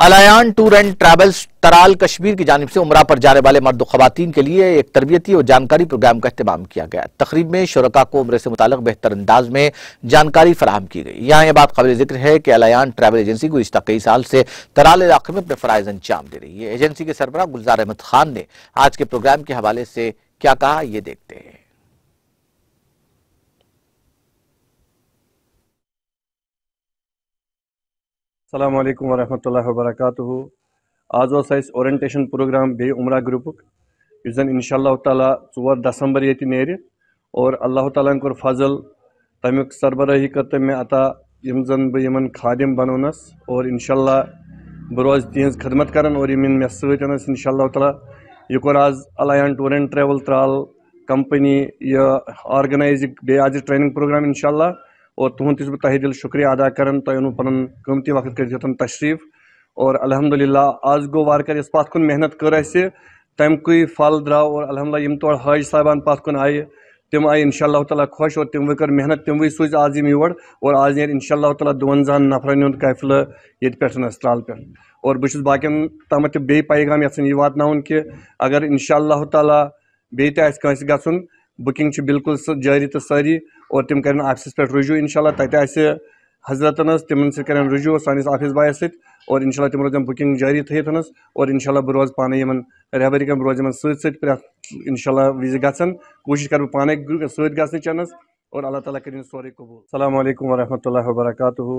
الایان tour and travels Tral Kashmir کی جانب سے عمرہ پر جانے والے مرد و خواتین کے لیے ایک تربیتی اور جانکاری پروگرام کا اہتمام کیا گیا۔ تقریب میں شرکاء کو عمرے سے متعلق بہتر انداز میں جانکاری فراہم کی گئی۔ یہاں یہ بات قابل ذکر ہے کہ الایان ٹریول ایجنسی گزشتہ کئی سال سے ترال علاقے میں اپنے فرائض انجام دے رہی ہے۔ ایجنسی کے سربراہ گلزار احمد خان نے آج کے پروگرام کے حوالے سے کیا کہا، یہ دیکھتے ہیں۔ السلام علیکم ورحمۃ اللہ وبرکاتہ۔ آج اس اورینٹیشن پروگرام بی عمرہ گروپک اس زن انشاء اللہ تعالیٰ 4 دسمبر یہ نیرِ اور اللہ تعالیٰ کور فضل تمیک سربراہی کر تم میں عطا یم زن بہ یمن خادم بنونس اور انشاء اللہ بہ روز تہذ خدمت کرن اور یم مے ستھ انس انشاء اللہ تعالیٰ۔ یہ کور آز Alayan tour and travel Tral company یہ آرگنائز بی آج ٹریننگ پروگرام انشاء اللہ، اور تہد تہ بہ دل شکریہ ادا کران تہ اونو پن قیمتی وقت کر یوتن تشریف، اور الحمدللہ آز گو وار کر اس پات کن محنت کر اسہ تم کوئی پھل درو، اور الحمدللہ یم تور حاج صاحبان پات کن آئے تم آئی انشاء اللہ تعالیٰ خوش، اور تم کر محنت تم سوز آز یم یور، اور آز نیر انشاء اللہ تعالیٰ 52 نفرن ہند قافلہ یہ پہ ترال پہ۔ اور بہت باقین تام بی پیغام یژھان یہ واتن کہ اگر انشاء اللہ تعالیٰ بیت کنس گھن بکنگ بالکل جاری تو ساری، اور تم کرن آفسس پہ رجوع انشاء اللہ تتہ حضرتن تمن سی کرن رجوع سانس آفس بائیس ست، اور انشاء اللہ تم روزن بکنگ جاری تھیت اور انشاء اللہ بہ روز پانے یمن رہبری کر بہ روز یمن ست پریت انشاء اللہ وز گھن کوشش کر پانے ست گھنچ اور اللہ تعالیٰ کرن سورے قبول۔ السلام علیکم ورحمۃ اللہ وبرکاتہ۔